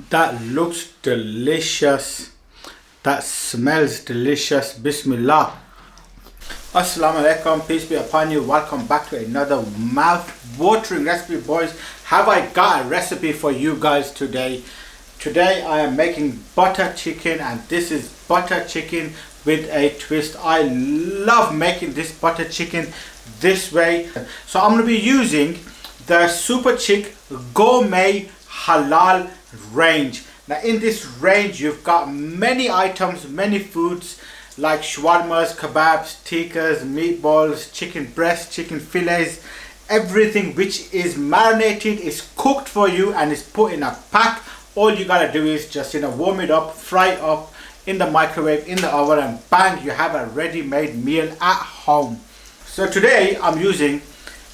That looks delicious. That smells delicious. Bismillah. Assalamu alaikum, peace be upon you. Welcome back to another mouth-watering recipe, boys. Have I got a recipe for you guys today? Today I am making butter chicken, and this is butter chicken with a twist. I love making this butter chicken this way. So I'm going to be using the Super Chick Gourmet Halal range. Now in this range you've got many items, many foods like shawarmas, kebabs, tikkas, meatballs, chicken breasts, chicken fillets, everything which is marinated, is cooked for you and is put in a pack. All you gotta do is just warm it up, fry it up in the microwave, in the oven, and bang, you have a ready-made meal at home. So today I'm using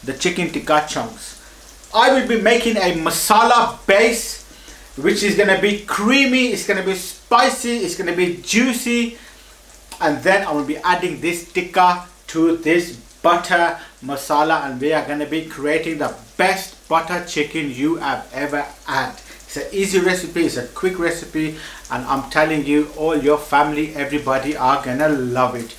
the chicken tikka chunks. I will be making a masala base which is gonna be creamy, it's gonna be spicy, it's gonna be juicy, and then I will be adding this tikka to this butter masala, and we are gonna be creating the best butter chicken you have ever had. It's an easy recipe, it's a quick recipe, and I'm telling you, all your family, everybody are gonna love it.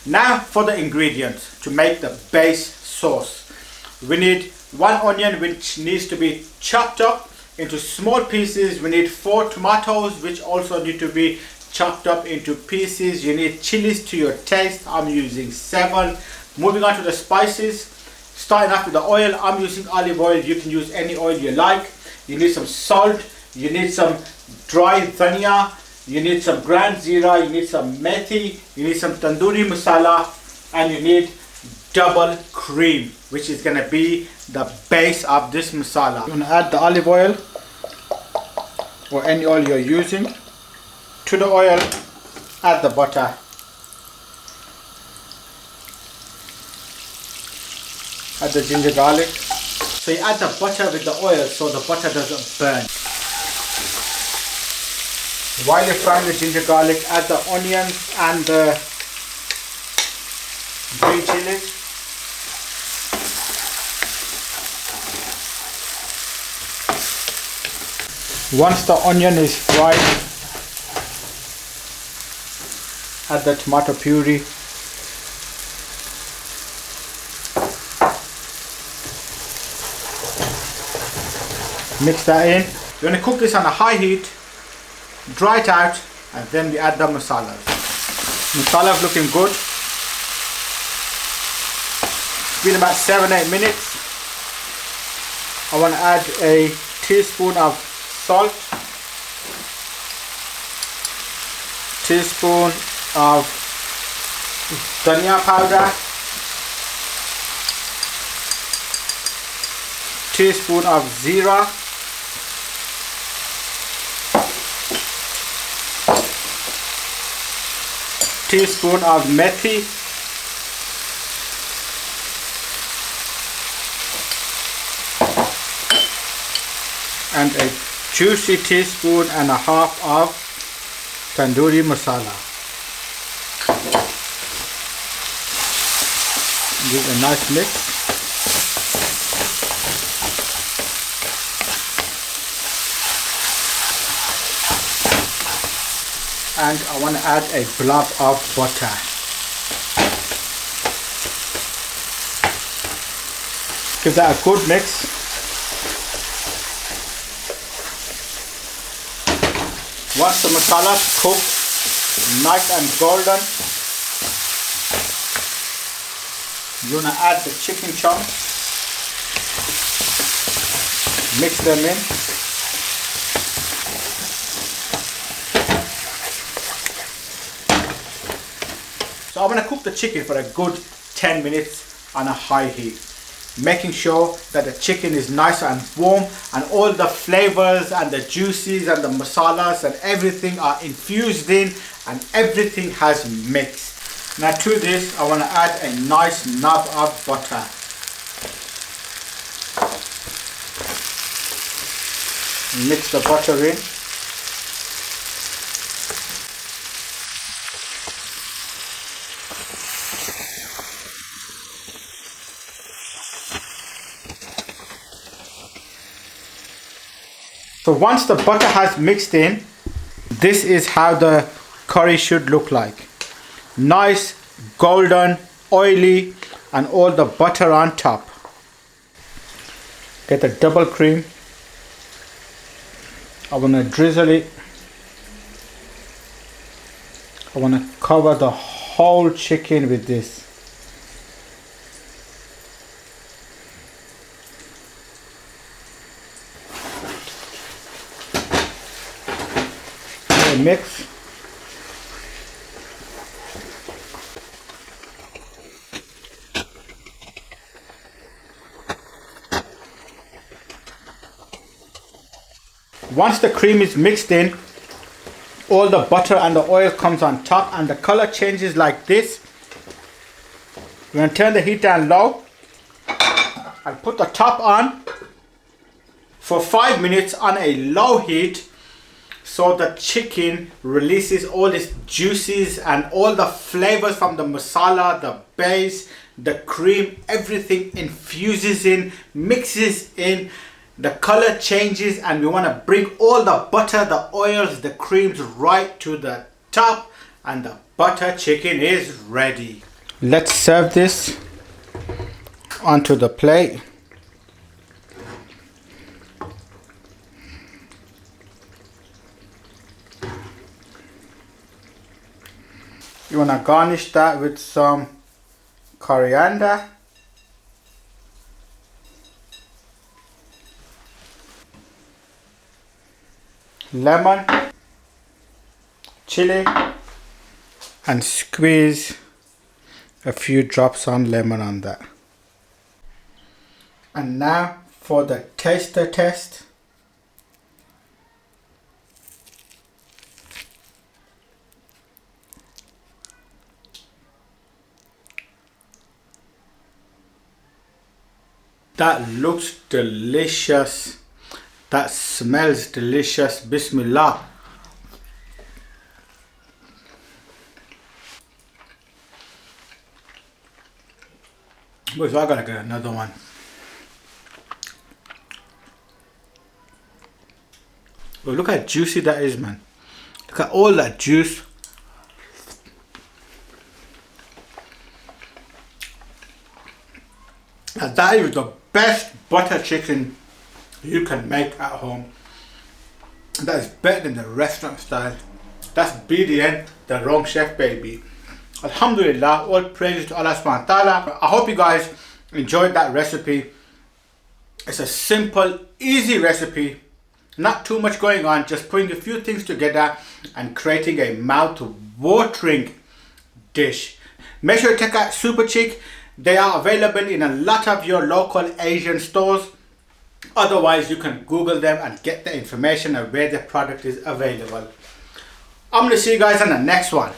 Now for the ingredients to make the base sauce. We need 1 onion which needs to be chopped up into small pieces. We need 4 tomatoes which also need to be chopped up into pieces. You need chilies to your taste. I'm using 7. Moving on to the spices, starting off with the oil. I'm using olive oil. You can use any oil you like. You need some salt, you need some dry dhania, you need some ground zira, you need some methi, you need some tandoori masala, and you need double cream, which is going to be the base of this masala. You're going to add the olive oil or any oil you're using. To the oil, add the butter. Add the ginger garlic. So you add the butter with the oil so the butter doesn't burn. While you're frying the ginger garlic, add the onions and the green chilies. Once the onion is fried, add the tomato puree. Mix that in. You're going to cook this on a high heat, dry it out, and then we add the masalas. Masala is looking good. It's been about 7-8 minutes. I want to add a teaspoon of salt, teaspoon of dhania powder, teaspoon of zira, teaspoon of methi, and a juicy teaspoon and a half of tandoori masala. Give a nice mix. And I want to add a blob of butter. Give that a good mix. Once the masala is cooked nice and golden, you're going to add the chicken chunks. Mix them in. So I'm going to cook the chicken for a good 10 minutes on a high heat, making sure that the chicken is nice and warm and all the flavors and the juices and the masalas and everything are infused in and everything has mixed. Now to this I want to add a nice knob of butter. Mix the butter in. So once the butter has mixed in, this is how the curry should look like. Nice, golden, oily, and all the butter on top. Get the double cream. I want to drizzle it. I want to cover the whole chicken with this. Mix. Once the cream is mixed in, all the butter and the oil comes on top and the color changes like this. We're going to turn the heat down low and put the top on for 5 minutes on a low heat, so the chicken releases all its juices and all the flavors from the masala, the base, the cream, everything infuses in, mixes in, the color changes, and we want to bring all the butter, the oils, the creams right to the top, and the butter chicken is ready. Let's serve this onto the plate. You want to garnish that with some coriander, lemon, chili, and squeeze a few drops on lemon on that. And now for the taster test. That looks delicious. That smells delicious. Bismillah. Boys, I gotta get another one. Well, look how juicy that is, man. Look at all that juice. And that is the best butter chicken you can make at home. That is better than the restaurant style. That's BDN, the wrong chef, baby. Alhamdulillah, all praise to Allah subhanahu wa ta'ala. I hope you guys enjoyed that recipe. It's a simple, easy recipe. Not too much going on, just putting a few things together and creating a mouth-watering dish. Make sure to check out Super Chick. They are available in a lot of your local Asian stores. Otherwise, you can Google them and get the information of where the product is available. I'm going to see you guys on the next one.